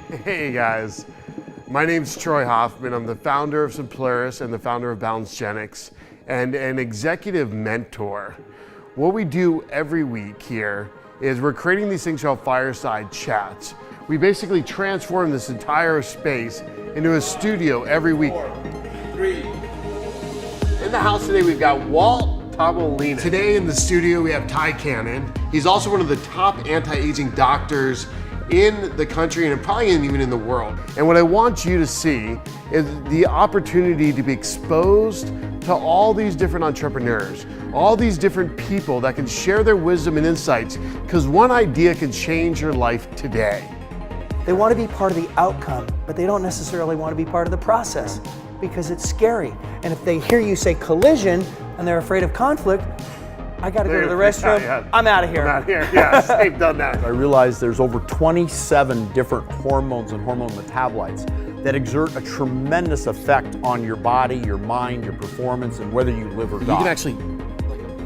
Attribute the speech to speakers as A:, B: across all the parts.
A: Hey guys, my name's Troy Hoffman. I'm the founder of Simplurus and the founder of Balancegenics and an executive mentor. What we do every week here is we're creating these things called Fireside chats. We basically transform this entire space into a studio every week. 4, 3. In the house today we've got Walt Tomolina. Today in the studio we have Ty Cannon. He's also one of the top anti-aging doctors in the country and probably even in the world. And what I want you to see is the opportunity to be exposed to all these different entrepreneurs, all these different people that can share their wisdom and insights, because one idea can change your life today.
B: They want to be part of the outcome, but they don't necessarily want to be part of the process because it's scary. And if they hear you say collision and they're afraid of conflict, I got to go to the restroom. I'm out of here.
A: I'm out of here. Yes, they've done that.
C: I realized there's over 27 different hormones and hormone metabolites that exert a tremendous effect on your body, your mind, your performance, and whether you live or die.
A: You can actually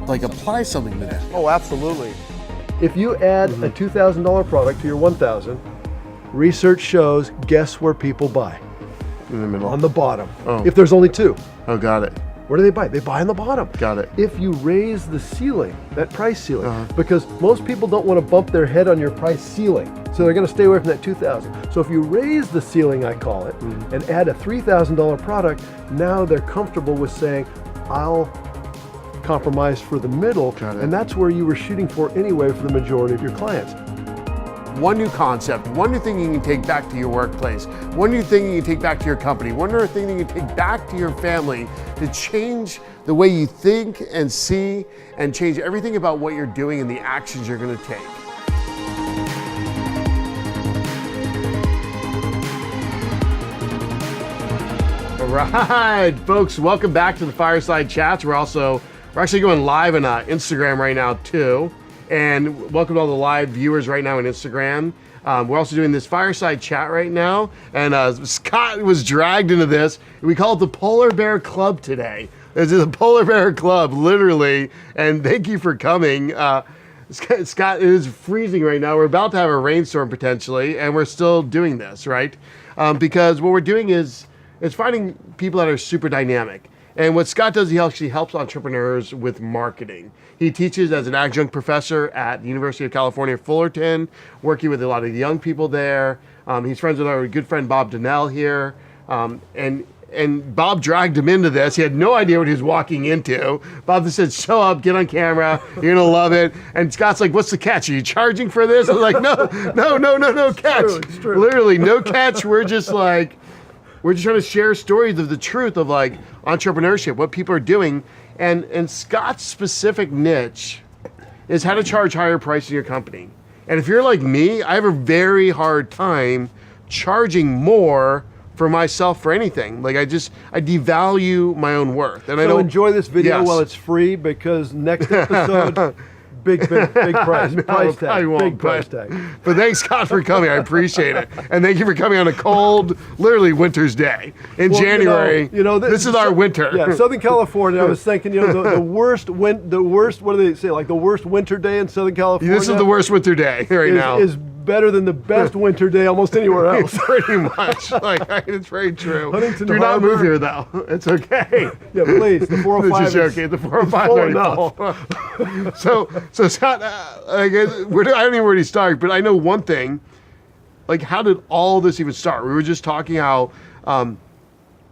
A: like apply something to that.
C: Oh, absolutely.
D: If you add a $2,000 product to your $1,000, research shows, guess where people buy?
A: In the middle.
D: On the bottom.
A: Oh.
D: If there's only two.
A: Oh, got it.
D: Where do they buy? They buy on the bottom.
A: Got it.
D: If you raise the ceiling, that price ceiling, because most people don't want to bump their head on your price ceiling, so they're going to stay away from that $2,000. So if you raise the ceiling, I call it, and add a $3,000 product, now they're comfortable with saying, I'll compromise for the middle, and that's where you were shooting for anyway for the majority of your clients.
A: One new concept, one new thing you can take back to your workplace, one new thing you can take back to your company, one new thing you can take back to your family to change the way you think and see and change everything about what you're doing and the actions you're going to take. All right, folks, welcome back to the Fireside Chats. We're actually going live on Instagram right now too. And welcome to all the live viewers right now on Instagram. We're also doing this Fireside Chat right now. And Scott was dragged into this. We call it the Polar Bear Club today. This is a Polar Bear Club, literally. And thank you for coming. Scott, it is freezing right now. We're about to have a rainstorm potentially, and we're still doing this, right? Because what we're doing is finding people that are super dynamic. And what Scott does, he actually helps entrepreneurs with marketing. He teaches as an adjunct professor at the University of California, Fullerton, working with a lot of young people there. He's friends with our good friend Bob Donnell here. And Bob dragged him into this. He had no idea what he was walking into. Bob just said, show up, get on camera, you're gonna love it. And Scott's like, what's the catch? Are you charging for this? I was like, no catch.
D: It's true.
A: Literally, no catch. We're just trying to share stories of the truth of like entrepreneurship, what people are doing. And Scott's specific niche is how to charge higher price in your company. And if you're like me, I have a very hard time charging more for myself for anything. Like I devalue my own worth. And I don't
D: enjoy this video while it's free, because next episode, big price tag. Big price tag.
A: But thanks, Scott, for coming. I appreciate it. And thank you for coming on a cold, literally winter's day in January. This is our winter.
D: Yeah, Southern California. I was thinking, the worst, what do they say? Like the worst winter day in Southern California.
A: This is the worst winter day now.
D: Is better than the best winter day almost anywhere else.
A: Pretty much. It's very true.
D: Huntington
A: Do not
D: Harbor.
A: move here, though. It's okay.
D: Yeah, please. The 405
A: Just joking. The 405 is full. So Scott, I don't even know where to start, but I know one thing. Like, how did all this even start? We were just talking how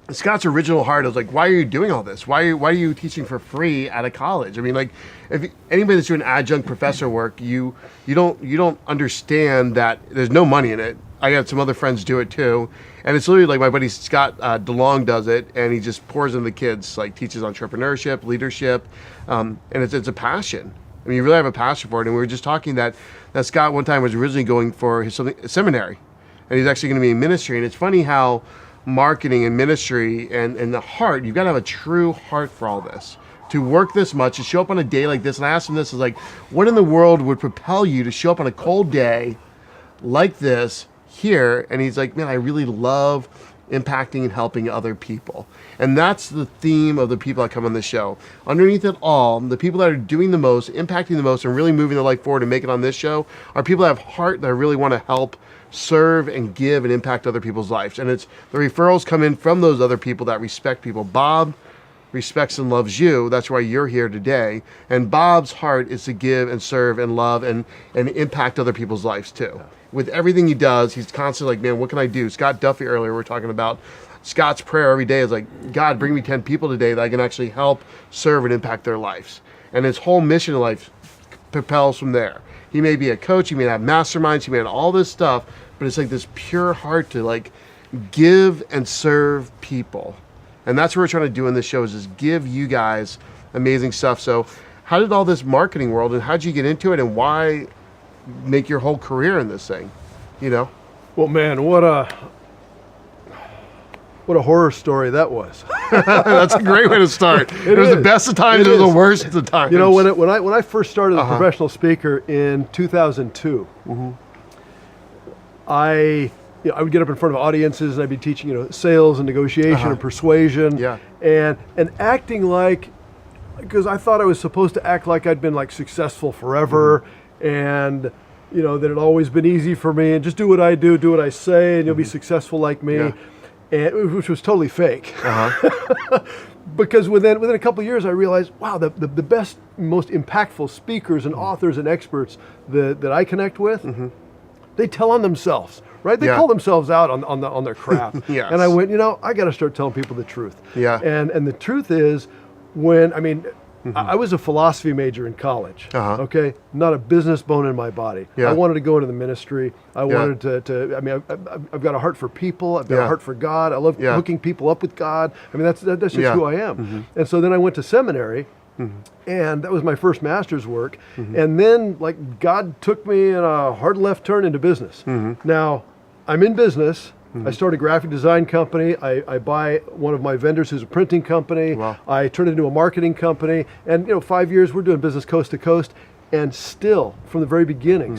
A: Scott's original heart was like, why are you doing all this? Why are you teaching for free at a college? I mean, like, if anybody that's doing adjunct professor work, you don't understand that there's no money in it. I got some other friends do it too, and it's literally like my buddy Scott DeLong does it, and he just pours into the kids, like teaches entrepreneurship, leadership, and it's a passion. I mean, you really have a passion for it. And we were just talking that Scott one time was originally going for his seminary, and he's actually going to be in ministry. And it's funny how marketing and ministry and the heart, you've got to have a true heart for all this. To work this much, to show up on a day like this, and I asked him this, is like, what in the world would propel you to show up on a cold day like this here? And he's like, man, I really love impacting and helping other people. And that's the theme of the people that come on the show. Underneath it all, the people that are doing the most, impacting the most, and really moving their life forward and making it on this show are people that have heart, that really want to help serve and give and impact other people's lives. And it's the referrals come in from those other people that respect people. Bob respects and loves you. That's why you're here today. And Bob's heart is to give and serve and love and impact other people's lives too. Yeah. With everything he does, he's constantly like, man, what can I do? Scott Duffy earlier, we were talking about Scott's prayer every day is like, God, bring me 10 people today that I can actually help serve and impact their lives. And his whole mission in life propels from there. He may be a coach, he may have masterminds, he may have all this stuff, but it's like this pure heart to like give and serve people. And that's what we're trying to do in this show is just give you guys amazing stuff. So how did all this marketing world and how did you get into it and why make your whole career in this thing? You know?
D: Well, man, what a horror story that was.
A: That's a great way to start. It was the best of times, it was the worst of times.
D: You know, when I first started as a professional speaker in 2002, I would get up in front of audiences and I'd be teaching, sales and negotiation and persuasion, and acting like, because I thought I was supposed to act like I'd been like successful forever, and that it'd always been easy for me, and just do what I do what I say, and you'll be successful like me, and which was totally fake. Because within a couple of years, I realized, wow, the best, most impactful speakers and authors and experts that I connect with, they tell on themselves. Right? They call themselves out on their craft.
A: Yes.
D: And I went, I got to start telling people the truth.
A: Yeah.
D: And the truth is, I was a philosophy major in college. Okay, not a business bone in my body. I wanted to go into the ministry. I wanted to. I've got a heart for people. I've got a heart for God. I love hooking people up with God. That's just who I am. And so then I went to seminary. And that was my first master's work. And then God took me in a hard left turn into business. Now, I'm in business. I start a graphic design company. I buy one of my vendors who's a printing company.
A: Wow.
D: I turn it into a marketing company. And 5 years, we're doing business coast to coast. And still, from the very beginning,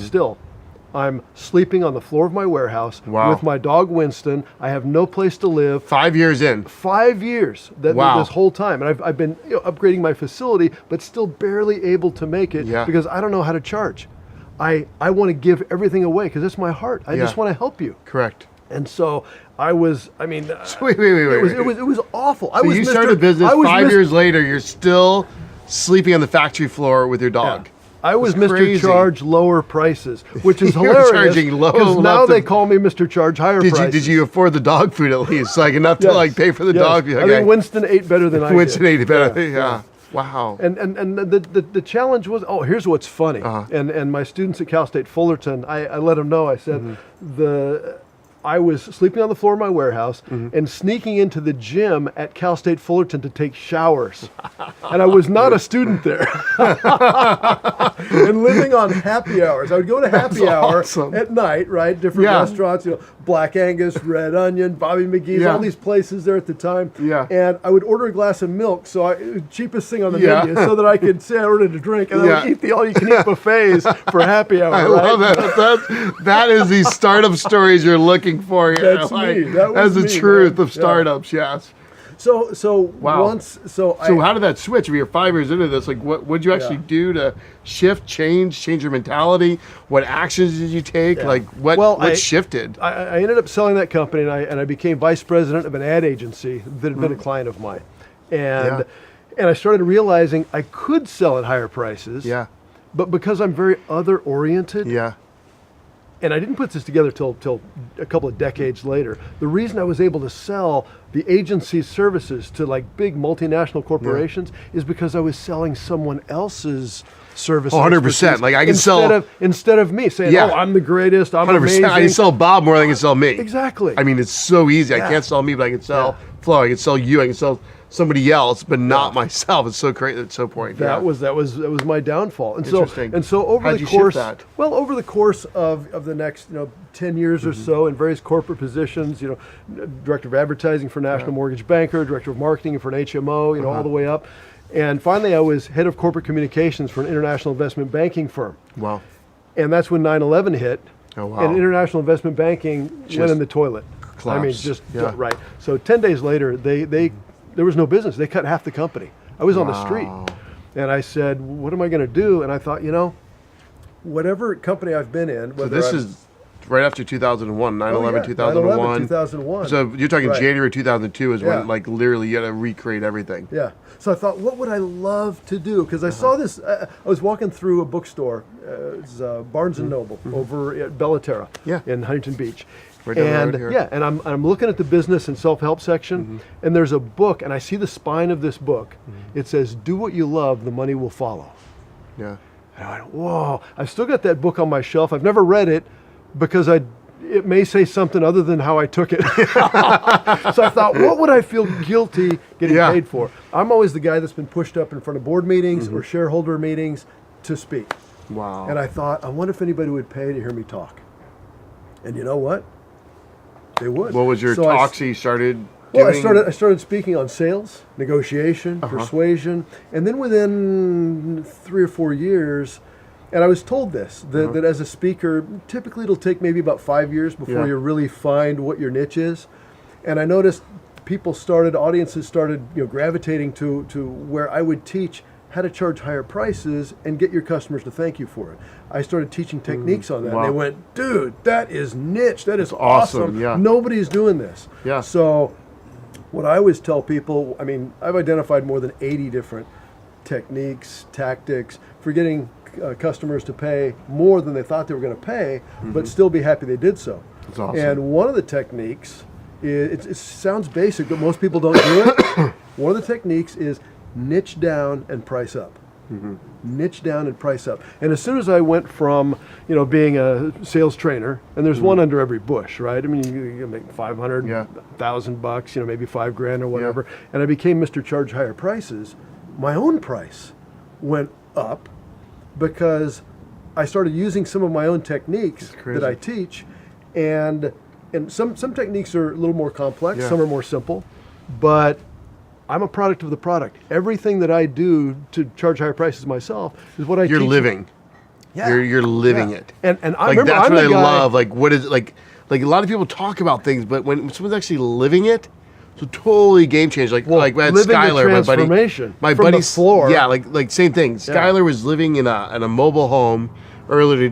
D: I'm sleeping on the floor of my warehouse with my dog Winston. I have no place to live.
A: 5 years in.
D: 5 years this whole time. And I've been upgrading my facility, but still barely able to make it because I don't know how to charge. I want to give everything away because it's my heart. I just want to help you.
A: Correct.
D: And so I was,
A: wait.
D: It was awful.
A: So you started a business 5 years later, you're still sleeping on the factory floor with your dog.
D: I was Mr. Charge Lower Prices, which is hilarious.
A: Charging low
D: because now they call me Mr. Charge Higher Prices.
A: Did you afford the dog food at least, like enough to pay for the dog?
D: I think Winston ate better than I did.
A: Winston ate better. Wow.
D: And the challenge was, here's what's funny. And my students at Cal State Fullerton, I let them know. I said I was sleeping on the floor of my warehouse and sneaking into the gym at Cal State Fullerton to take showers. And I was not a student there. And living on happy hours. I would go to happy hour at night, right? Different restaurants, Black Angus, Red Onion, Bobby McGee's, all these places there at the time. And I would order a glass of milk, cheapest thing on the menu, so that I could say I ordered a drink, and I would eat the all-you-can-eat buffets for happy hour.
A: I love that. That is the startup stories you're looking for here.
D: That's me.
A: That's the truth of startups. Yes.
D: So
A: how did that switch? You're 5 years into this. What did you actually do to shift, change your mentality? What actions did you take? What shifted?
D: I ended up selling that company, and I became vice president of an ad agency that had been a client of mine, and I started realizing I could sell at higher prices. But because I'm very other oriented. And I didn't put this together till a couple of decades later. The reason I was able to sell the agency's services to big multinational corporations is because I was selling someone else's services.
A: 100%. I can sell
D: instead of me saying, I'm the greatest, I'm 100%. Amazing.
A: I can sell Bob more than I can sell me.
D: Exactly.
A: It's so easy. I can't sell me, but I can sell Flo. I can sell you. I can sell somebody else, but not myself. It's so great. It's so important.
D: That was my downfall. And
A: Interesting.
D: So over the course of the next 10 years or so in various corporate positions, director of advertising for National Mortgage Banker, director of marketing for an HMO, all the way up. And finally I was head of corporate communications for an international investment banking firm.
A: Wow.
D: And that's when 9/11 hit.
A: Oh, wow.
D: And international investment banking went in the toilet.
A: Collapsed.
D: Right. So 10 days later there was no business. They cut half the company. I was on the street. And I said, what am I going to do? And I thought, whatever company I've been in, whether
A: right after 2001, 9/11,
D: yeah,
A: 2001.
D: 2001.
A: So you're talking
D: Right.
A: January 2002 is
D: Yeah.
A: when like literally you had to recreate everything.
D: Yeah. So I thought, what would I love to do? Because I saw this. I was walking through a bookstore. It's Barnes and Noble over at Bellaterra
A: Yeah.
D: in Huntington Beach.
A: Right down the road
D: And
A: here.
D: yeah, and I'm looking at the business and self-help section, and there's a book, and I see the spine of this book. It says, "Do what you love, the money will follow."
A: Yeah.
D: And I went, whoa! I've still got that book on my shelf. I've never read it because it may say something other than how I took it. So I thought, what would I feel guilty getting
A: Yeah.
D: paid for? I'm always the guy that's been pushed up in front of board meetings or shareholder meetings to speak.
A: Wow.
D: And I thought, I wonder if anybody would pay to hear me talk. And you know what? They would.
A: What was your
D: So I-
A: talks you started
D: well,
A: doing?
D: I started speaking on sales, negotiation, persuasion, and then within 3 or 4 years, and I was told this, that as a speaker, typically it'll take maybe about 5 years before
A: Yeah.
D: you really find what your niche is. And I noticed audiences started gravitating to where I would teach how to charge higher prices and get your customers to thank you for it. I started teaching techniques on that.
A: Wow.
D: And they went, dude, that is niche. That is
A: awesome,
D: awesome.
A: yeah.
D: Nobody's doing this.
A: Yeah.
D: So what I always tell people, I mean, I've identified more than 80 different techniques, tactics for getting customers to pay more than they thought they were going to pay, but still be happy they did so.
A: That's awesome.
D: And one of the techniques, it sounds basic, but most people don't do it. One of the techniques is niche down and price up. Niche down and price up. And as soon as I went from, being a sales trainer, and there's one under every bush, right? I mean, you make 500,
A: Yeah.
D: $1,000, maybe $5,000 or whatever. And I became Mr. Charge Higher Prices. My own price went up because I started using some of my own techniques
A: crazy.
D: that I teach, and some techniques are a little more complex,
A: Yeah.
D: some are more simple, but I'm a product of the product. Everything that I do to charge higher prices myself is what I
A: You're
D: teach.
A: living.
D: Yeah.
A: You're living
D: Yeah.
A: it.
D: And I
A: Like
D: remember
A: that's
D: I'm
A: what
D: the
A: I
D: guy,
A: love. Like what is it like a lot of people talk about things, but when someone's actually living it, it's a totally game changer. Like I had
D: living the
A: Skylar, my buddy.
D: transformation
A: My
D: from the
A: buddy's
D: floor.
A: Yeah, like same thing. Skylar was living in a mobile home earlier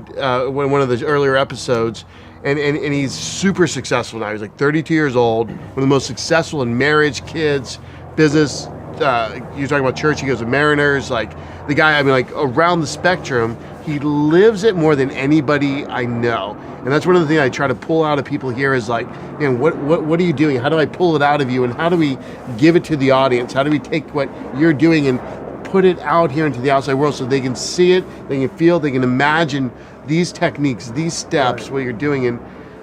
A: when one of the earlier episodes. And he's super successful now. He's like 32 years old, one of the most successful in marriage, kids, business. You're talking about church. He goes to Mariners. Like the guy, I mean, like around the spectrum, he lives it more than anybody I know. And that's one of the things I try to pull out of people here is like, man, what are you doing? How do I pull it out of you? And how do we give it to the audience? How do we take what you're doing and put it out here into the outside world so they can see it, they can feel, they can imagine these techniques, these steps, what you're doing. And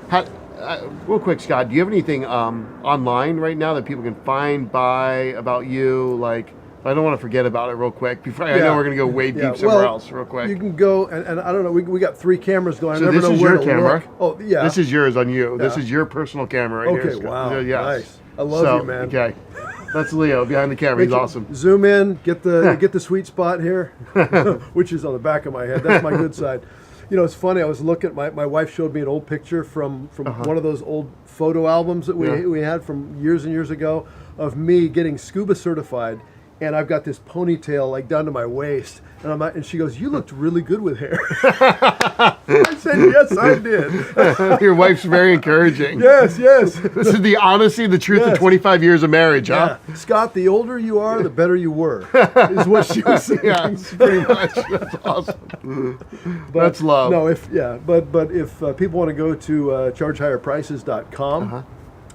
A: how, real quick, Scott, do you have anything online right now that people can find, buy about you? Like, I don't want to forget about it real quick. Before I know we're going to go way deep somewhere else real quick.
D: You can go, and I don't know, we got 3 cameras going.
A: So
D: I never
A: this
D: know
A: is
D: where
A: your
D: to
A: camera.
D: look. Oh, yeah.
A: This is yours on you. This
D: Yeah.
A: is your personal camera right here.
D: Okay,
A: Scott.
D: wow.
A: Yes.
D: Nice. I love you, man.
A: Okay. That's Leo behind the camera. He's awesome.
D: Zoom in, get the sweet spot here, which is on the back of my head. That's my good side. It's funny. I was looking. My wife showed me an old picture from one of those old photo albums that we had from years and years ago of me getting scuba certified, and I've got this ponytail like down to my waist, and she goes, "You looked really good with hair." I said, "Yes, I did."
A: Your wife's very encouraging.
D: Yes.
A: This is the honesty, the truth of
D: Yes.
A: 25 years of marriage, huh?
D: Yeah. Scott, the older you are, the better you were, is what she was saying.
A: Yeah, pretty much. That's awesome. That's love.
D: No, if people want to go to chargehigherprices.com,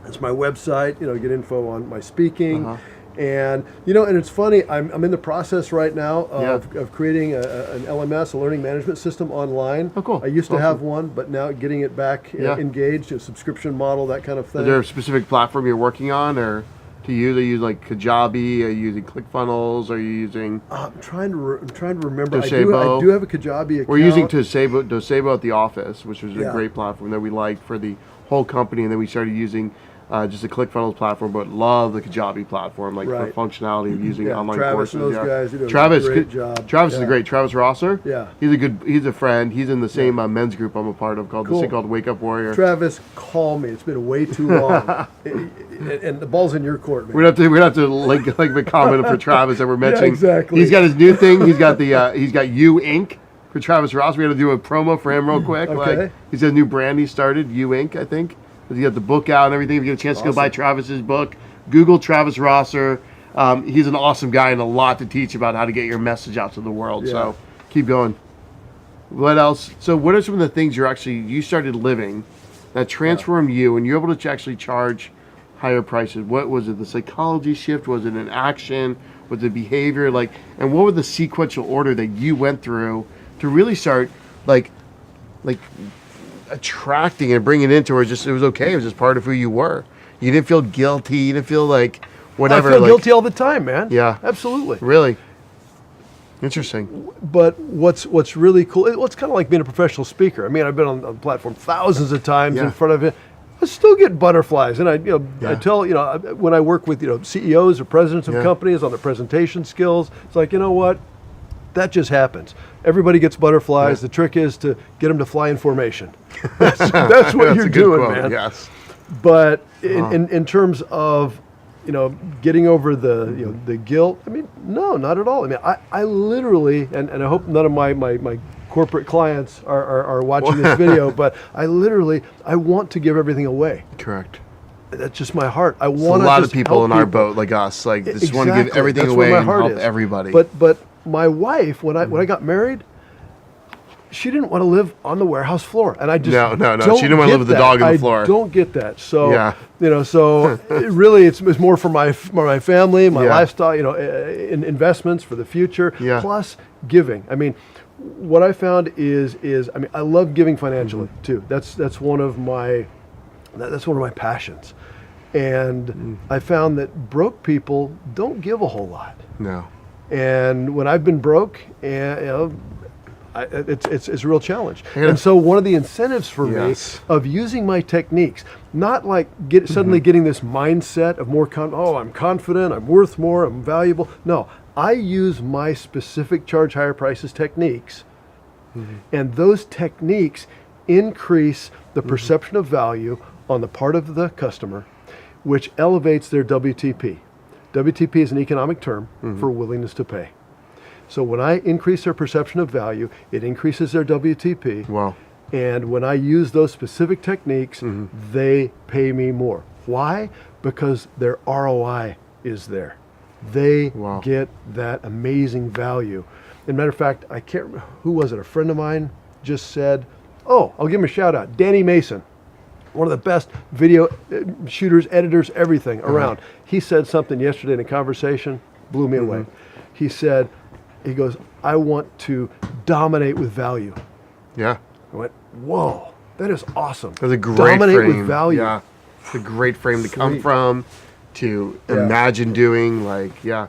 D: that's my website. Get info on my speaking, and and it's funny. I'm in the process right now of creating an LMS, a learning management system online.
A: Oh, cool.
D: I used to have one, but now getting it back engaged, a subscription model, that kind of thing.
A: Is there a specific platform you're working on, or to use? Are you using like Kajabi? Are you using ClickFunnels? Are you using?
D: I'm trying to remember.
A: Docebo?
D: I do have a Kajabi account.
A: We're using Docebo at the office, which was a great platform that we liked for the whole company, and then we started using just a ClickFunnels platform, but love the Kajabi platform, like for functionality of using online
D: Travis
A: courses.
D: and those guys, they do a
A: Travis,
D: great job.
A: Travis is great. Travis Rosser.
D: Yeah.
A: He's a friend. He's in the same men's group I'm a part of called this thing called Wake Up Warrior.
D: Travis, call me. It's been way too long, and the ball's in your court, man.
A: We'd have to like the comment for Travis that we're mentioning.
D: exactly.
A: He's got his new thing. He's got the he's got You Inc. for Travis Ross. We got to do a promo for him real quick.
D: Okay.
A: Like, he's got a new brand he started, U Inc., I think. He got the book out and everything. If you get a chance to go buy Travis's book, Google Travis Rosser. He's an awesome guy and a lot to teach about how to get your message out to the world.
D: Yeah.
A: So keep going. What else? So what are some of the things you started living that transformed you and you're able to actually charge higher prices? What was it? The psychology shift? Was it an action? Was it behavior? And what were the sequential order that you went through to really start like attracting and bringing it into where it was okay. It was just part of who you were. You didn't feel guilty. You didn't feel like whatever.
D: I feel guilty all the time, man.
A: Yeah.
D: Absolutely.
A: Really? Interesting.
D: But what's really cool, it's kind of like being a professional speaker. I mean, I've been on the platform thousands of times in front of it. I still get butterflies. And I tell, when I work with, CEOs or presidents of companies on their presentation skills, it's like, you know what? That just happens. Everybody gets butterflies. The trick is to get them to fly in formation. That's what you're doing,
A: quote,
D: man.
A: Yes.
D: But in terms of, getting over the guilt, I mean, no, not at all. I mean, I literally, and I hope none of my corporate clients are watching this video, but I want to give everything away.
A: Correct.
D: That's just my heart. I
A: There's
D: want
A: a lot of people in our boat like us, just want to give everything away and help everybody.
D: But my wife, when I got married, she didn't want to live on the warehouse floor, and I just
A: no. She didn't want to live with the dog on the floor.
D: I don't get that. So so really, it's more for my family, my lifestyle, investments for the future, plus giving. I mean, what I found is I mean, I love giving financially too. That's one of my passions, and I found that broke people don't give a whole lot.
A: No.
D: And when I've been broke, it's a real challenge. And so one of the incentives for me of using my techniques, not like suddenly getting this mindset of more, I'm confident, I'm worth more, I'm valuable. No, I use my specific charge higher prices techniques, and those techniques increase the perception of value on the part of the customer, which elevates their WTP. WTP is an economic term for willingness to pay. So when I increase their perception of value, it increases their WTP.
A: Wow.
D: And when I use those specific techniques, they pay me more. Why? Because their ROI is there. They get that amazing value. As a matter of fact, I can't remember, who was it? A friend of mine just said, I'll give him a shout out. Danny Mason. One of the best video shooters, editors, everything around. He said something yesterday in a conversation, blew me away. He goes, I want to dominate with value.
A: Yeah.
D: I went, whoa, that is awesome.
A: That's a great
D: dominate
A: frame.
D: With value.
A: Yeah. It's a great frame to come from, to imagine doing, Like I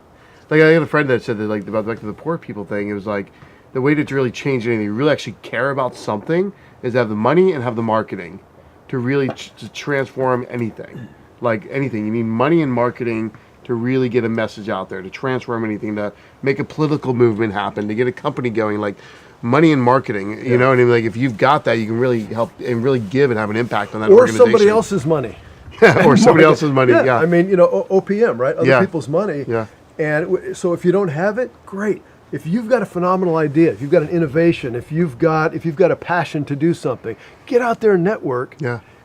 A: had a friend that said that, about back to the poor people thing, it was like, the way to really change anything, you really actually care about something, is to have the money and have the marketing to really to transform anything. Like anything. You need money and marketing to really get a message out there, to transform anything, to make a political movement happen, to get a company going. Like money and marketing, you know what I mean? Like if you've got that, you can really help and really give and have an impact on that organization.
D: Or somebody else's money.
A: Or somebody else's money, yeah.
D: I mean, OPM, right? Other people's money.
A: Yeah.
D: And so if you don't have it, great. If you've got a phenomenal idea, if you've got an innovation, if you've got a passion to do something, get out there and network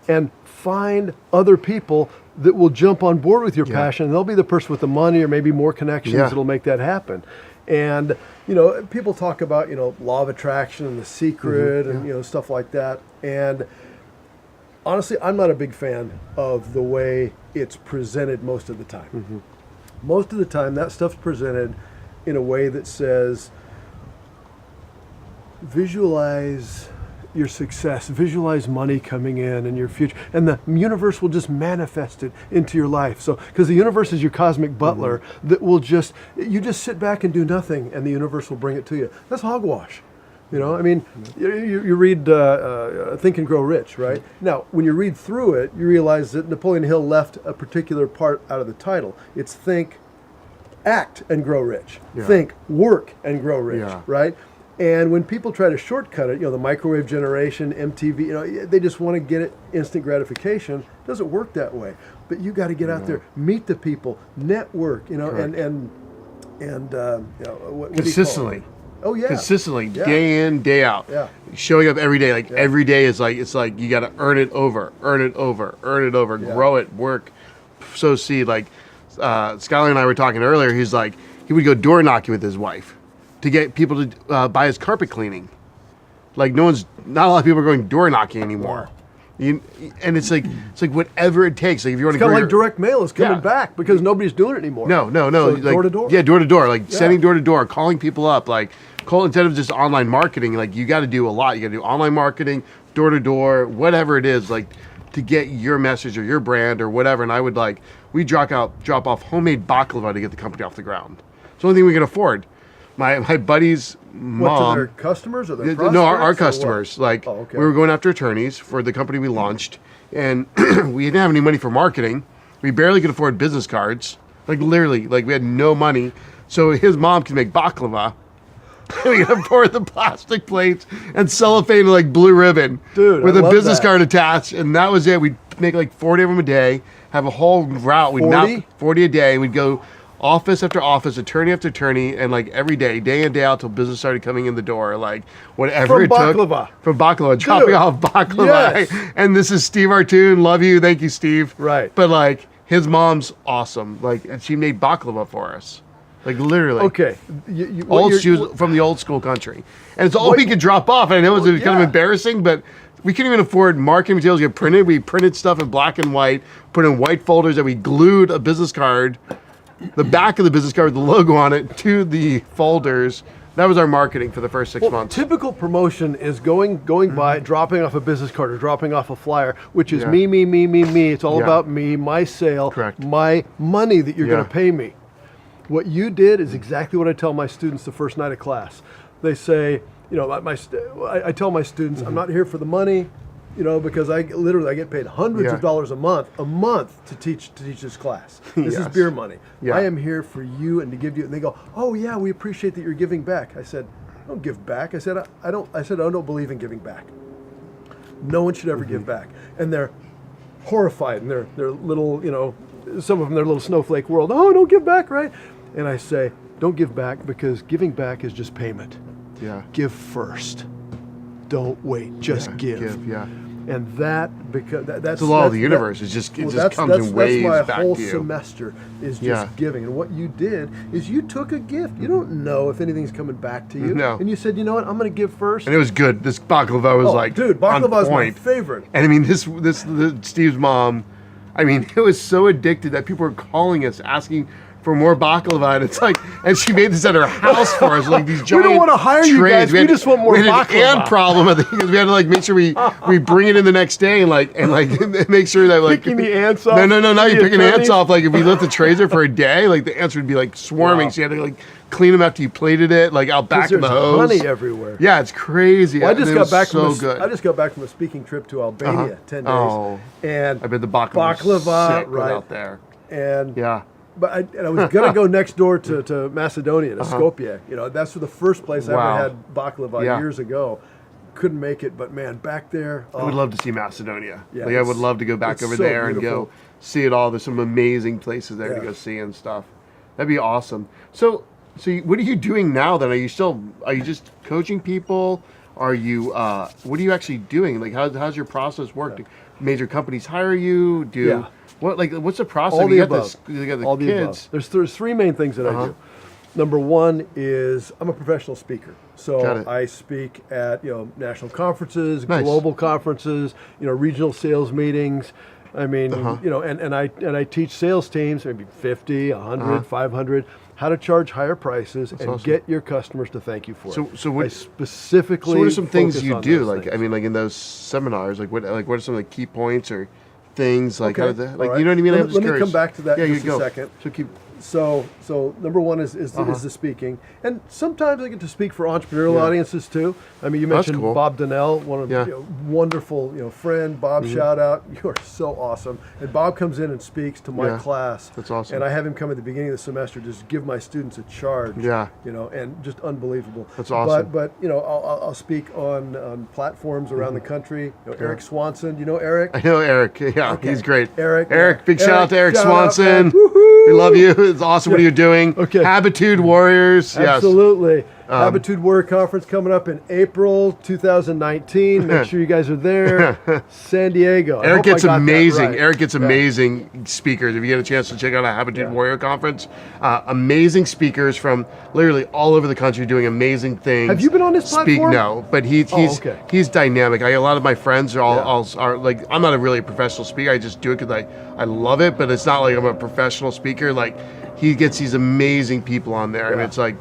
D: and find other people that will jump on board with your passion. And they'll be the person with the money or maybe more connections that'll make that happen. And, people talk about, law of attraction and The Secret and, stuff like that. And honestly, I'm not a big fan of the way it's presented most of the time. Most of the time, that stuff's presented in a way that says, visualize your success, visualize money coming in and your future, and the universe will just manifest it into your life. So, because the universe is your cosmic butler that will you just sit back and do nothing, and the universe will bring it to you. That's hogwash. I mean, you read Think and Grow Rich, right? Now, when you read through it, you realize that Napoleon Hill left a particular part out of the title. It's think, act, and grow rich. Think, work, and grow rich, right? And when people try to shortcut it, the microwave generation, MTV, they just want to get it instant gratification. It doesn't work that way. But you got to get out there, meet the people, network, and what
A: consistently.
D: Oh yeah.
A: Consistently,
D: Yeah.
A: day in, day out.
D: Yeah.
A: Showing up every day. Like every day is like, it's like you got to earn it over,
D: Yeah.
A: grow it, work, sow seed. Like Skylar and I were talking earlier. He's like, he would go door knocking with his wife to get people to buy his carpet cleaning. Like not a lot of people are going door knocking anymore. And it's like whatever it takes. Like if you want to
D: Kind
A: grow
D: of like direct mail is coming
A: Yeah.
D: back because nobody's doing it anymore.
A: No.
D: So
A: like,
D: door to door.
A: Yeah, door to door. Like sending door to door, calling people up. Like instead of just online marketing, like you got to do a lot. You got to do online marketing, door to door, whatever it is, like to get your message or your brand or whatever. And I would we drop off homemade baklava to get the company off the ground. It's the only thing we can afford. My buddy's mom.
D: What, to their customers or their prospects?
A: No, our
D: or what?
A: customers. Like
D: Oh, okay.
A: we were going after attorneys for the company we launched, and we didn't have any money for marketing. We barely could afford business cards. Like literally, like we had no money. So his mom could make baklava. We could afford the plastic plates and cellophane and like blue ribbon,
D: Dude,
A: with
D: I
A: a
D: love
A: business
D: that.
A: card attached, and that was it. We'd make like 40 of them a day. Have a whole route. We'd
D: 40?
A: 40 a day. We'd go office after office, attorney after attorney, and like every day in, day out till business started coming in the door. Like whatever
D: From
A: it took.
D: baklava.
A: From baklava. Dropping off baklava.
D: Yes.
A: And this is Steve Artoon. Love you. Thank you, Steve.
D: Right.
A: But like his mom's awesome. Like, and she made baklava for us. Like literally.
D: Okay.
A: She was from the old school country. And it's all we could drop off. And I know it was kind of
D: yeah.
A: embarrassing, but we couldn't even afford marketing materials to get printed. We printed stuff in black and white, put in white folders that we glued a business card, the back of the business card with the logo on it, to the folders. That was our marketing for the first 6 months.
D: Typical promotion is going by, dropping off a business card or dropping off a flyer, which is
A: Yeah.
D: me. It's all
A: Yeah.
D: about me, my sale,
A: Correct.
D: my money that you're
A: Yeah.
D: going to pay me. What you did is exactly what I tell my students the first night of class. They say, I tell my students, I'm not here for the money, because I get paid hundreds
A: Yeah.
D: of dollars a month to teach this class. This is
A: Yes.
D: beer money.
A: Yeah.
D: I am here for you and to give you. And they go, oh yeah, we appreciate that you're giving back. I said, I don't give back. I said, I don't believe in giving back. No one should ever give back. And they're horrified in their little, some of them, their little snowflake world. Oh, don't give back, right? And I say, don't give back, because giving back is just payment.
A: Yeah.
D: Give first. Don't wait. Just give.
A: Yeah.
D: And that's
A: the law of the universe. It just comes in waves
D: that's my
A: back
D: whole
A: to you.
D: semester is just
A: Yeah.
D: giving. And what you did is you took a gift. You don't know if anything's coming back to you.
A: No.
D: And you said, you know what? I'm going to give first.
A: And it was good. This baklava was
D: dude,
A: on
D: baklava is my
A: point.
D: favorite.
A: And I mean, Steve's mom, I mean, it was so addicted that people were calling us asking for more baklava, and it's like, and she made this at her house for us, like these giant.
D: We don't want to hire you guys. We just want more
A: we had
D: baklava.
A: an ant problem, I think, because we had to make sure we bring it in the next day and make sure that
D: Picking the ants off.
A: No, not you
D: the
A: picking
D: attorneys.
A: ants off. Like if we left the trays there for a day, like the ants would be swarming.
D: Wow.
A: So you had to clean them after you plated it, out back in
D: There's
A: the hose.
D: honey everywhere.
A: Yeah, it's crazy.
D: Well, I just
A: It
D: got
A: was
D: back
A: so
D: from
A: good.
D: I just got back from a speaking trip to Albania, 10 days.
A: Oh.
D: And
A: I bet the baklava was sick
D: right
A: out there.
D: And
A: Yeah.
D: But I was gonna go next door to Macedonia, to Skopje. That's the first place I
A: Wow.
D: ever had baklava
A: Yeah.
D: years ago. Couldn't make it, but man, back there.
A: I would love to see Macedonia.
D: Yeah,
A: I would love to go back
D: it's
A: over
D: so
A: there and
D: beautiful.
A: go see it all. There's some amazing places there to
D: Yeah.
A: go see and stuff. That'd be awesome. So what are you doing now then? Are you just coaching people? Are you, what are you actually doing? How's your process work? Do major companies hire you?
D: Yeah.
A: What's the process?
D: All
A: You
D: the
A: got
D: above.
A: You got the
D: All the
A: kids.
D: above. There's three main things that I do. Number one is I'm a professional speaker.
A: Got
D: So
A: it.
D: I speak at national conferences,
A: Nice.
D: global conferences, regional sales meetings. I mean, and I teach sales teams, maybe 50, 100, 500, how to charge higher prices and
A: awesome.
D: get your customers to thank you for
A: So-
D: it.
A: so what-
D: I specifically
A: So what are some things
D: focus
A: you
D: on
A: do?
D: those things.
A: In those seminars, what are some of the key points or things?
D: Okay.
A: How does that,
D: All right.
A: you know what I mean?
D: Let
A: I'm
D: me-
A: just
D: let me
A: curious.
D: come back to that
A: Yeah,
D: in just
A: you
D: a
A: go.
D: second.
A: So keep.
D: So number one is the speaking, and sometimes I get to speak for entrepreneurial audiences too. I mean, you
A: That's
D: mentioned
A: cool.
D: Bob Donnell, one of
A: Yeah.
D: wonderful friend. Bob, shout out, you are so awesome. And Bob comes in and speaks to my
A: Yeah.
D: class.
A: That's awesome.
D: And I have him come at the beginning of the semester, just give my students a charge.
A: Yeah.
D: And just unbelievable.
A: That's awesome.
D: But I'll speak on platforms around the country. Eric Swanson, do you know Eric?
A: I know Eric. Yeah,
D: Okay.
A: he's great.
D: Eric,
A: big shout out to Eric
D: shout out,
A: Swanson.
D: man. Woohoo!
A: We love you. It's awesome what you're doing.
D: Okay.
A: Habitude Warriors. Yes.
D: Absolutely. Habitude Warrior Conference coming up in April 2019. Make sure you guys are there. San Diego.
A: Eric gets amazing.
D: Right.
A: Eric gets amazing speakers. If you get a chance to check out a Habitude Warrior Conference, amazing speakers from literally all over the country doing amazing things.
D: Have you been on this platform?
A: No, but he's dynamic. A lot of my friends are are like, I'm not a really professional speaker. I just do it because I love it, but it's not like I'm a professional speaker. Like, he gets these amazing people on there, and it's like,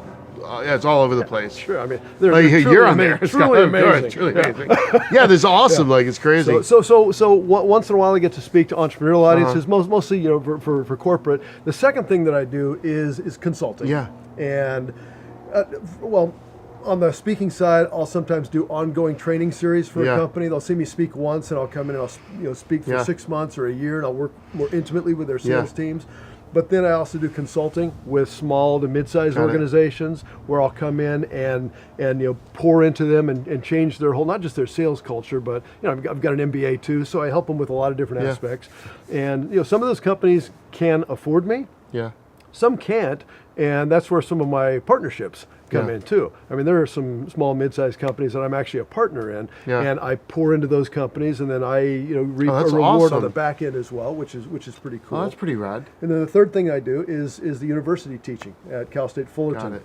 A: it's all over the place.
D: Sure, I mean,
A: you're on there.
D: It's truly amazing.
A: It's really amazing. Yeah, this is awesome. Like, it's crazy.
D: So once in a while I get to speak to entrepreneurial audiences, mostly for corporate. The second thing that I do is consulting.
A: Yeah.
D: And on the speaking side, I'll sometimes do ongoing training series for a company. They'll see me speak once, and I'll come in and I'll speak for 6 months or a year, and I'll work more intimately with their sales teams. But then I also do consulting with small to mid-sized organizations, where I'll come in and pour into them and change their whole, not just their sales culture, but I've got an MBA too, so I help them with a lot of different aspects. And some of those companies can afford me.
A: Yeah.
D: Some can't, and that's where some of my partnerships come in too. I mean, there are some small, mid-sized companies that I'm actually a partner in, and I pour into those companies, and then I reap a reward on the back end as well, which is pretty cool.
A: Oh, that's pretty rad.
D: And then the third thing I do is the university teaching at Cal State Fullerton.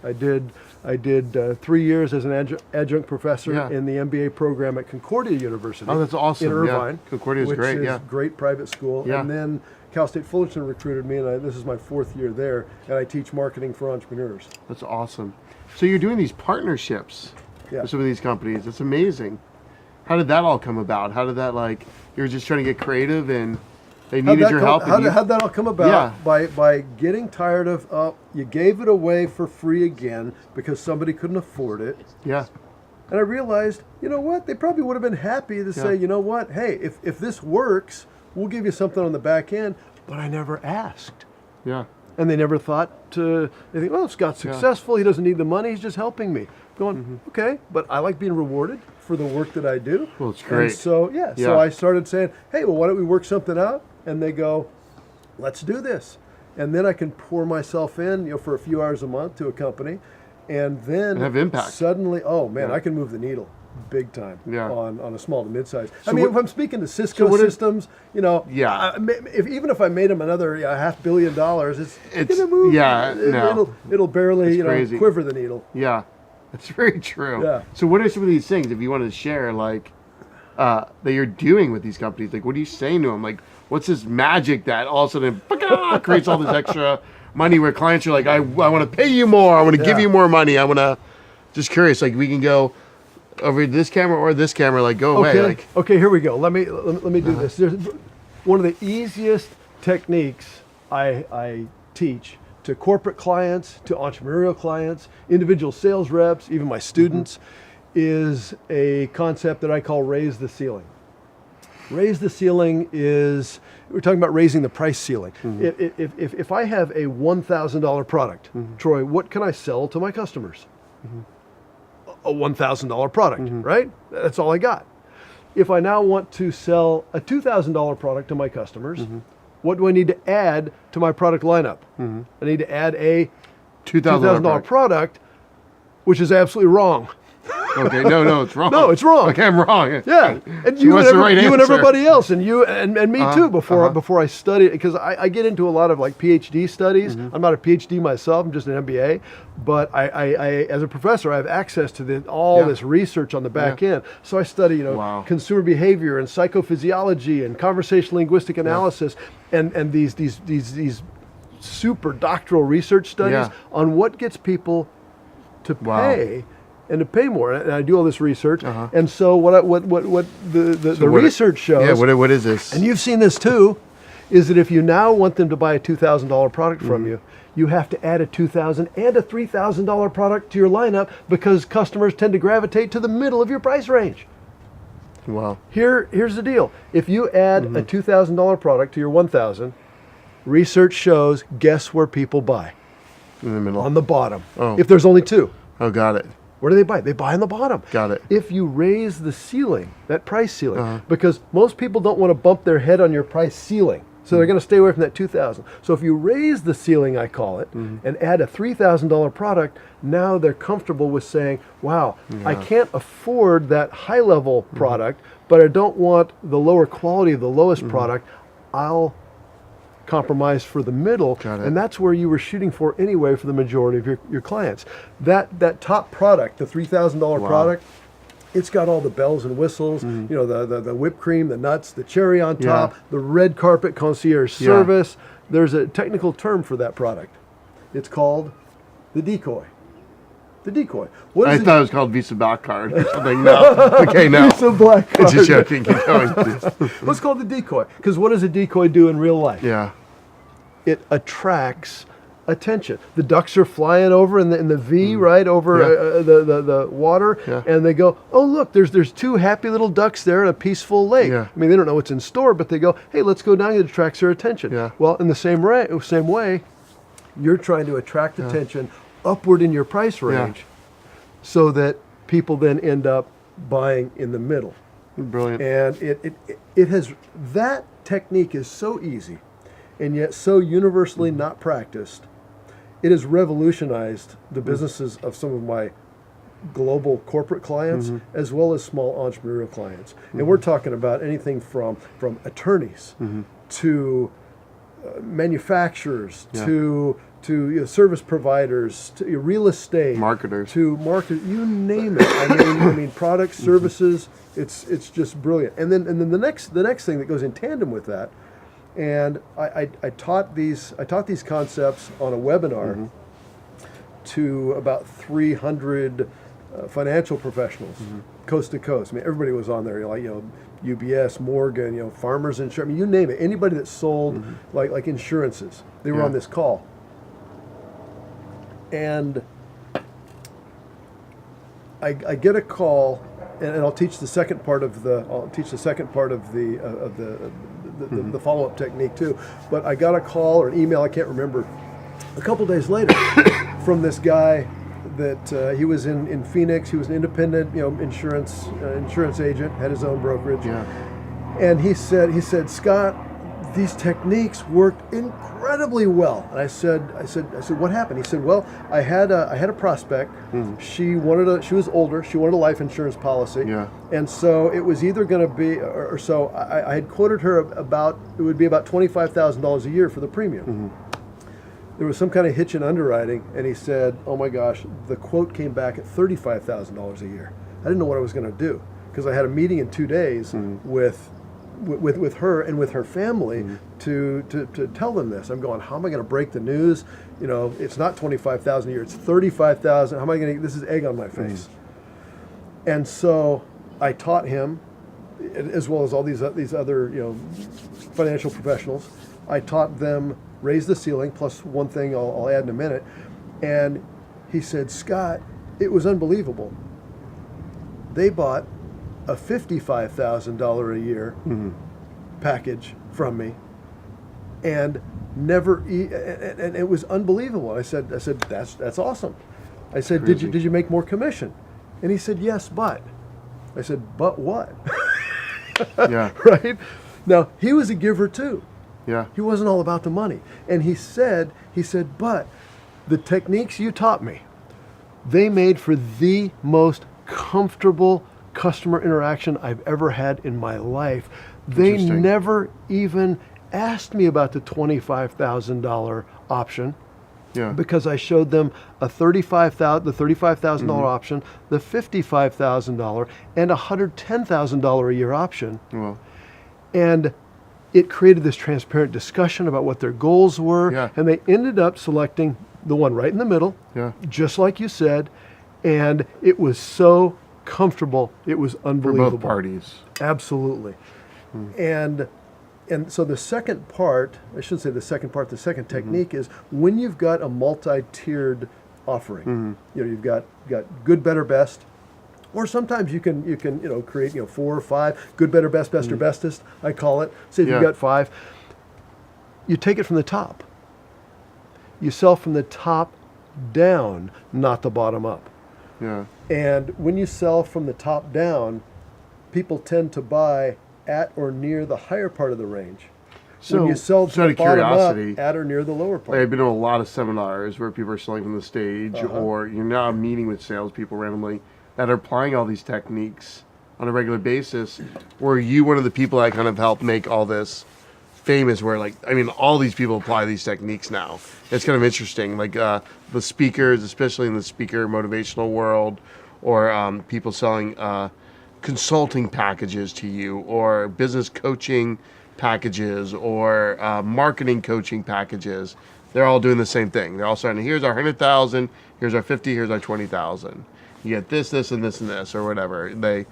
D: I did 3 years as an adjunct professor in the MBA program at Concordia University.
A: Oh, that's awesome.
D: In Irvine.
A: Concordia is great.
D: Which is great private school. And then Cal State Fullerton recruited me, and this is my 4th year there, and I teach marketing for entrepreneurs.
A: That's awesome. So you're doing these partnerships with some of these companies. That's amazing. How did that all come about? How did that, like, you were just trying to get creative and they needed your help?
D: How'd that all come about? By getting tired of, you gave it away for free again because somebody couldn't afford it.
A: Yeah.
D: And I realized, you know what? They probably would have been happy to say, you know what? Hey, if this works, we'll give you something on the back end. But I never asked.
A: Yeah.
D: And they never thought they think, well, Scott's successful. He doesn't need the money. He's just helping me. Going, okay, but I like being rewarded for the work that I do.
A: Well, it's great.
D: And so, so I started saying, hey, well, why don't we work something out? And they go, let's do this. And then I can pour myself in, for a few hours a month to a company. And then
A: have impact.
D: Suddenly, I can move the needle big time on a small to mid-size.
A: So
D: if I'm speaking to Cisco Systems, even if I made them another $500 million, it's going to move.
A: Yeah,
D: it'll barely
A: crazy.
D: Quiver the needle.
A: Yeah, that's very true.
D: Yeah.
A: So what are some of these things, if you wanted to share, like that you're doing with these companies? Like, what are you saying to them? Like, what's this magic that all of a sudden creates all this extra money where clients are like, I want to pay you more. I want to give you more money. I want to. Just curious, like, we can go over this camera or this camera, like, go away. Like,
D: okay, here we go. Let me do this. There's one of the easiest techniques I teach to corporate clients, to entrepreneurial clients, individual sales reps, even my students, is a concept that I call raise the ceiling. Raise the ceiling is, we're talking about raising the price ceiling. If I have a $1,000 product, Troy, what can I sell to my customers? A $1,000 product, right? That's all I got. If I now want to sell a $2,000 product to my customers, what do I need to add to my product lineup? I need to add a $2,000 product, which is absolutely wrong.
A: Okay, no, it's wrong.
D: No, it's wrong.
A: Okay, I'm wrong.
D: Yeah, and
A: So what's the right
D: you and
A: answer?
D: everybody else, and you and me too. Before I studied, because I get into a lot of like PhD studies. I'm not a PhD myself. I'm just an MBA. But I as a professor, I have access to all this research on the back end. So I study, consumer behavior and psychophysiology and conversational linguistic analysis, and these super doctoral research studies on what gets people to pay. And to pay more, and I do all this research, and so what the research shows.
A: Yeah, what is this?
D: And you've seen this too, is that if you now want them to buy a $2,000 product from you, you have to add a $2,000 and a $3,000 product to your lineup because customers tend to gravitate to the middle of your price range.
A: Wow.
D: Here's the deal: if you add a $2,000 product to your $1,000, research shows, guess where people buy?
A: In the middle.
D: On the bottom.
A: Oh.
D: If there's only two.
A: Oh, got it.
D: Where do they buy? They buy on the bottom.
A: Got it.
D: If you raise the ceiling, that price ceiling, because most people don't want to bump their head on your price ceiling. So they're going to stay away from that 2,000. So if you raise the ceiling, I call it, and add a $3,000 product, now they're comfortable with saying, wow, I can't afford that high-level product, but I don't want the lower quality of the lowest product. I'll compromise for the middle, and that's where you were shooting for anyway for the majority of your clients. That top product, the $3,000 product, it's got all the bells and whistles, you know, the whipped cream, the nuts, the cherry on top, the red carpet concierge service. There's a technical term for that product. It's called the decoy. The decoy. What is
A: I thought it was called Visa Black Card or something. No. Okay, no.
D: Visa Black Card.
A: Just joking. Keep going.
D: What's called the decoy? Because what does a decoy do in real life?
A: Yeah.
D: It attracts attention. The ducks are flying over in the V, right, over the water, and they go, oh, look, there's two happy little ducks there in a peaceful lake. I mean, they don't know what's in store, but they go, hey, let's go down. It attracts their attention. Well, in the same way, you're trying to attract attention upward in your price range so that people then end up buying in the middle.
A: Brilliant.
D: And it has, that technique is so easy and yet so universally not practiced. It has revolutionized the businesses of some of my global corporate clients as well as small entrepreneurial clients. And we're talking about anything from attorneys to manufacturers to service providers to real estate,
A: marketers,
D: to market, you name it. I mean products, services. It's just brilliant. And then the next thing that goes in tandem with that. And I taught these concepts on a webinar to about 300 financial professionals, coast to coast. I mean, everybody was on there. Like, UBS, Morgan, Farmers Insurance. I mean, you name it. Anybody that sold like insurances, they were on this call. And I get a call, and I'll teach the second part of the the follow-up technique too. But I got a call or an email, I can't remember, a couple days later from this guy that he was in Phoenix. He was an independent, insurance agent, had his own brokerage. And he said, Scott, these techniques worked incredibly well. And I said, what happened? He said, well, I had a prospect. She was older. She wanted a life insurance policy. And so it was either going to be, or so I had quoted her it would be about $25,000 a year for the premium. There was some kind of hitch in underwriting, and he said, oh my gosh, the quote came back at $35,000 a year. I didn't know what I was going to do because I had a meeting in 2 days with her and with her family to tell them this. I'm going, how am I going to break the news? It's not $25,000 a year, it's $35,000. How am I going to? This is egg on my face. And so I taught him, as well as all these other financial professionals. I taught them raise the ceiling, plus one thing I'll add in a minute. And he said, Scott, it was unbelievable. They bought a $55,000 a year package from me, and and it was unbelievable. I said that's awesome. I said, did you make more commission? And he said, yes, but. I said, but what? Right? Now, he was a giver too. He wasn't all about the money. And he said, but the techniques you taught me, they made for the most comfortable customer interaction I've ever had in my life. They never even asked me about the $25,000 option. Because I showed them the $35,000 option, the $55,000, and a $110,000 a year option. And it created this transparent discussion about what their goals were, and they ended up selecting the one right in the middle, just like you said, and it was so comfortable, it was unbelievable.
A: For both parties.
D: Absolutely. And so the second part, I shouldn't say the second part, the second technique is when you've got a multi-tiered offering. You've got good, better, best, or sometimes you can create 4 or 5 good, better, best, best, or bestest. I call it. Say if you've got 5, you take it from the top. You sell from the top down, not the bottom up. And when you sell from the top down, people tend to buy at or near the higher part of the range. when you sell
A: so out
D: the
A: of
D: bottom
A: curiosity,
D: up at or near the lower
A: like,
D: part.
A: I've been to a lot of seminars where people are selling from the stage,
D: Uh-huh.
A: or you're now meeting with salespeople randomly that are applying all these techniques on a regular basis. Were you one of the people that kind of helped make all this famous? Where, like, I mean, all these people apply these techniques now. It's kind of interesting. Like the speakers, especially in the speaker motivational world, or people selling consulting packages to you, or business coaching packages, or marketing coaching packages. They're all doing the same thing. They're all starting, here's our 100,000, here's our 50, here's our 20,000. You get this, this, and this, and this, or whatever. They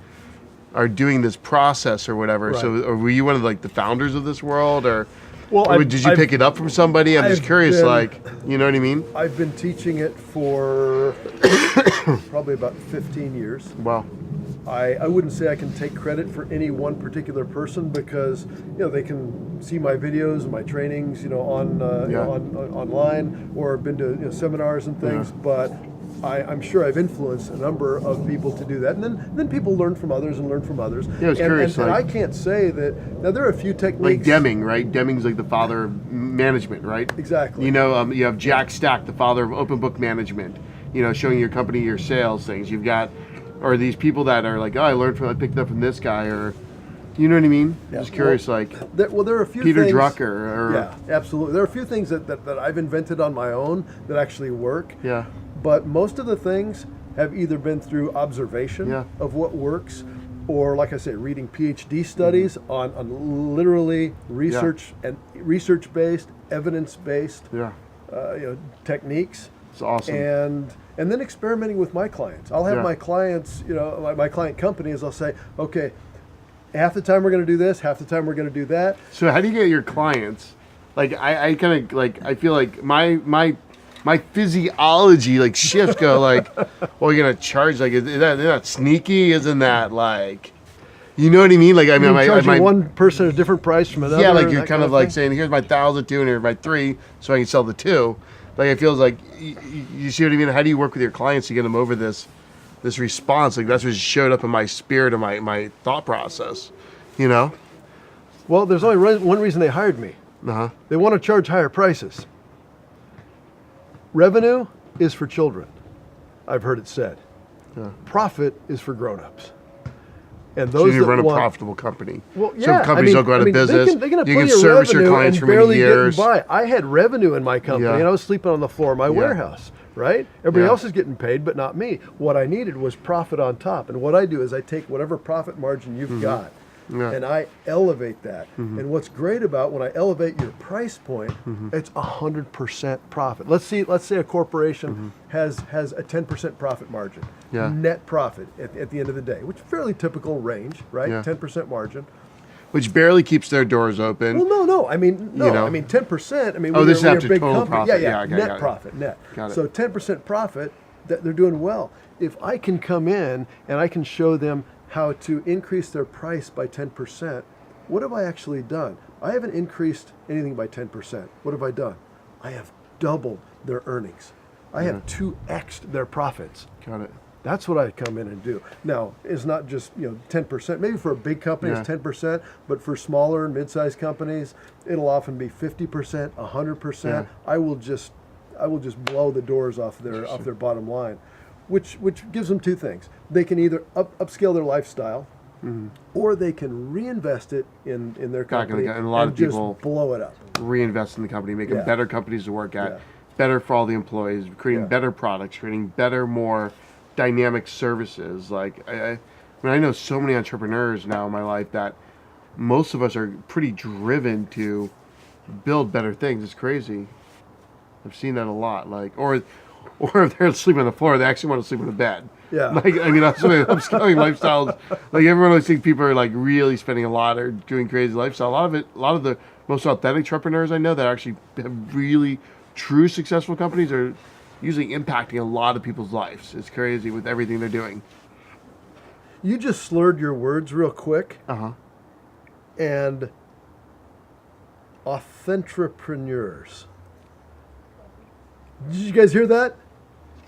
A: are doing this process or whatever.
D: Right.
A: So were you one of like the founders of this world, or,
D: Well,
A: or did you pick it up from somebody? I'm just
D: I've
A: curious,
D: been-
A: like, you know what I mean?
D: I've been teaching it for probably about 15 years.
A: Wow.
D: I wouldn't say I can take credit for any one particular person, because they can see my videos and my trainings on online, or been to seminars and things. But I'm sure I've influenced a number of people to do that, and then people learn from others and learn from others.
A: Yeah, I was curious,
D: And
A: like-
D: I can't say that. Now there are a few techniques.
A: Like Deming, right? Deming's like the father of management, right?
D: Exactly.
A: You have Jack Stack, the father of open book management, showing your company your sales things. You've got, or these people that are like, oh, I picked it up from this guy, or, you know what I mean?
D: Yeah.
A: Just curious,
D: Well,
A: like
D: there are a few
A: Peter
D: things,
A: Drucker, or
D: Yeah, absolutely. There are a few things that I've invented on my own that actually work.
A: yeah,
D: But most of the things have either been through observation
A: Yeah.
D: of what works, or, like I say, reading PhD studies on literally research and research-based, evidence-based
A: yeah,
D: techniques.
A: it's awesome.
D: And then experimenting with my clients. I'll have
A: Yeah.
D: my clients, my client companies, I'll say, okay, half the time we're going to do this, half the time we're going to do that.
A: So how do you get your clients? Like I kind of like, I feel like my physiology like shifts, go like, well, you're gonna charge, like, is that sneaky? Isn't that like, you know what I mean? Like, I mean,
D: You're charging one person a different price from another.
A: yeah, like
D: and
A: you're
D: that
A: kind of like
D: thing.
A: saying, here's my 1,002 and here's my 3, so I can sell the 2. Like, it feels like, you see what I mean? How do you work with your clients to get them over this response? Like, that's what showed up in my spirit and my thought process,
D: Well, there's only one reason they hired me. They want to charge higher prices. Revenue is for children, I've heard it said. Profit is for grown-ups. And
A: So
D: those
A: you
D: that
A: run a
D: want,
A: profitable company.
D: Well,
A: So
D: yeah,
A: companies don't go out of business.
D: They can have
A: you can
D: plenty of
A: service your
D: revenue
A: clients
D: and
A: for many
D: barely
A: years.
D: getting by. I had revenue in my company,
A: Yeah.
D: and I was sleeping on the floor of my warehouse, right? Everybody
A: Yeah.
D: else is getting paid, but not me. What I needed was profit on top. And what I do is I take whatever profit margin you've got,
A: Yeah.
D: and I elevate that. And what's great about when I elevate your price point, it's 100% profit. Let's say a corporation has a 10% profit margin,
A: Yeah.
D: net profit at the end of the day, which is fairly typical range, right?
A: Yeah.
D: 10% margin.
A: Which barely keeps their doors open.
D: Well, no. I mean, no.
A: You know.
D: I mean, 10%. I mean,
A: Oh,
D: when
A: this is
D: you're a
A: after
D: big
A: total
D: company.
A: profit.
D: Yeah,
A: Yeah, okay,
D: net
A: got it.
D: profit, net.
A: Got it.
D: So 10% profit, that they're doing well. If I can come in and I can show them how to increase their price by 10%, what have I actually done? I haven't increased anything by 10%. What have I done? I have doubled their earnings. I have 2x'd their profits.
A: Got it.
D: That's what I come in and do. Now, it's not just 10%. Maybe for a big company it's 10%, but for smaller and mid-sized companies, it'll often be 50%, 100%.
A: Yeah.
D: I will just blow the doors off their bottom line, which gives them two things. They can either upscale their lifestyle, or they can reinvest it in their
A: Back in
D: company
A: the- and a lot of
D: just
A: people
D: blow it up.
A: Reinvest in the company, make them
D: Yeah.
A: better companies to work at,
D: Yeah.
A: better for all the employees, creating
D: Yeah.
A: better products, creating better, more dynamic services. Like, I mean, I know so many entrepreneurs now in my life that most of us are pretty driven to build better things. It's crazy. I've seen that a lot. Like, or if they're sleeping on the floor, they actually want to sleep in a bed.
D: Yeah.
A: Like, I mean, that's what upscaling lifestyles. Like, everyone always thinks people are like really spending a lot or doing crazy lifestyle. A lot of the most authentic entrepreneurs I know that actually have really true successful companies are usually impacting a lot of people's lives. It's crazy with everything they're doing.
D: You just slurred your words real quick. And authentrepreneurs. Did you guys hear that?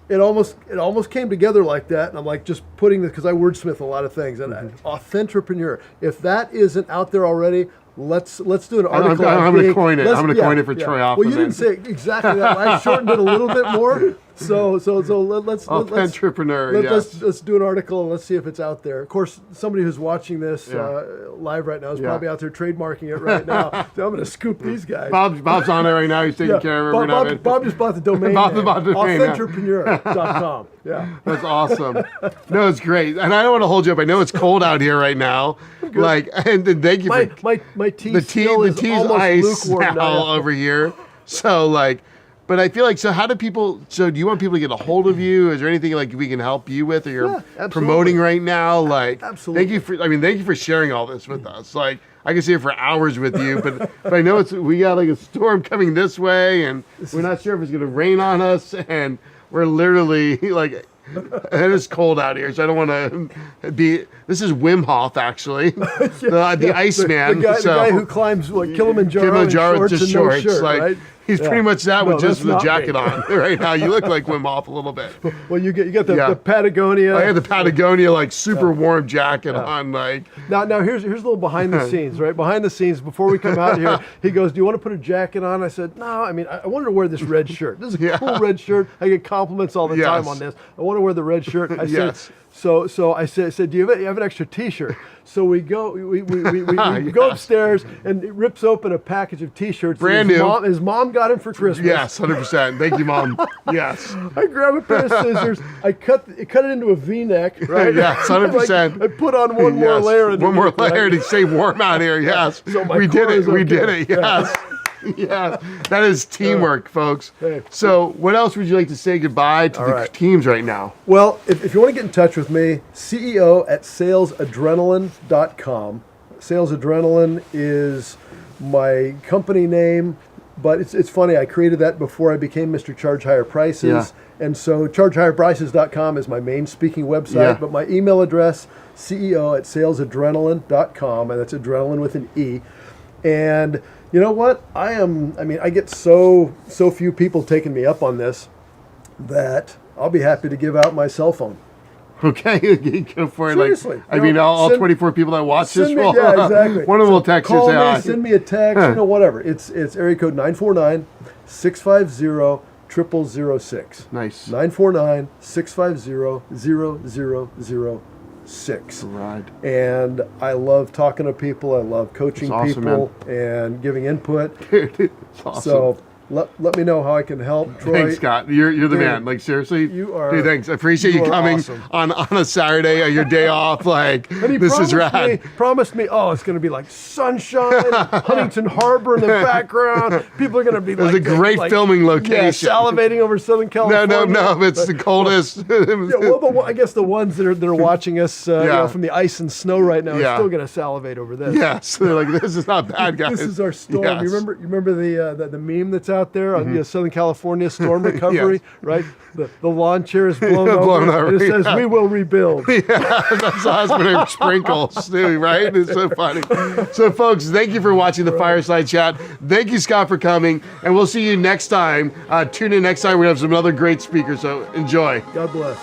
D: It almost came together like that, and I'm like just putting this because I wordsmith a lot of things. And authentrepreneur, if that isn't out there already, let's do an article.
A: I'm going to coin it. I'm going to coin it for Troy Hoffman.
D: Well, you didn't say exactly that. I shortened it a little bit more. So let's
A: entrepreneur.
D: let's do an article and let's see if it's out there. Of course, somebody who's watching this live right now is probably out there trademarking it right now. So I'm going to scoop these guys.
A: Bob's on it right now. He's taking care of it.
D: Bob just bought the domain.
A: Bought the domain.
D: Authentrepreneur.com. Yeah,
A: that's awesome. No, it's great, and I don't want to hold you up. I know it's cold out here right now. Like, and thank you for
D: my tea.
A: The tea's ice now over here. So like. But I feel like, so how do people, so do you want people to get a hold of you? Is there anything like we can help you with or you're promoting right now? Like,
D: absolutely.
A: Thank you for sharing all this with us. Like, I can sit here for hours with you, but I know we got like a storm coming this way and we're not sure if it's going to rain on us and we're literally like, it is cold out here, so I don't want to be. This is Wim Hof, actually, the Iceman.
D: The guy who climbs Kilimanjaro in shorts and no shirt, right?
A: He's pretty much that with just the jacket on right now. You look like Wim Hof a little bit.
D: Well, you get the Patagonia.
A: I had the Patagonia like super warm jacket on. Like
D: now here's a little behind the scenes, right? Behind the scenes, before we come out here, he goes, "Do you want to put a jacket on?" I said, "No. I mean, I wanted to wear this red shirt. This is a cool red shirt. I get compliments all the time on this. I want to wear the red shirt." I said. So I said, "Do you have an extra T-shirt?" So we go go upstairs and it rips open a package of T-shirts.
A: Brand new.
D: His mom got him for Christmas.
A: Yes, 100%. Thank you, Mom. Yes.
D: I grab a pair of scissors. I cut it into a V-neck. Right.
A: Yes, 100%.
D: I put on one more layer.
A: One more layer to stay warm out here. Yes.
D: So
A: we did it. We did it. Yes. Yeah, that is teamwork, folks. So what else would you like to say goodbye to the teams right now?
D: Well, if you want to get in touch with me, CEO at salesadrenaline.com. Sales Adrenaline is my company name, but it's funny. I created that before I became Mr. Charge Higher Prices.
A: Yeah.
D: And so chargehigherprices.com is my main speaking website, but my email address, CEO at salesadrenaline.com, and that's adrenaline with an E. And you know what? I get so few people taking me up on this that I'll be happy to give out my cell phone.
A: Okay, go for it.
D: Seriously.
A: Like, all 24 people that watch this will.
D: Yeah, exactly.
A: One of them will text you and say hi.
D: Send me a text, whatever. It's area code 949-650-0006.
A: Nice.
D: 949-650-0006.
A: Right.
D: And I love talking to people. I love coaching people and giving input.
A: It's awesome.
D: So let me know how I can help, Troy.
A: Thanks, Scott. You're the man. Like, seriously,
D: you are.
A: Dude, thanks. I appreciate you coming on a Saturday or your day off. Like, this is rad.
D: Promised me, it's going to be like sunshine, Huntington Harbor in the background. People are going to be
A: There's a great filming location.
D: Yeah, salivating over Southern California.
A: No, it's the coldest.
D: I guess the ones that are watching us from the ice and snow right now are still going to salivate over this.
A: Yes, they're like, this is not bad, guys.
D: This is our storm.
A: Yes.
D: You remember the meme that's out there on Southern California storm recovery, right? The lawn chair is blown over, and it says, "We will rebuild."
A: Yeah, that's Osmond Sprinkles, too, right? It's so funny. So, folks, thank you for watching the Fireside Chat. Thank you, Scott, for coming, and we'll see you next time. Tune in next time. We have some other great speakers, so enjoy.
D: God bless.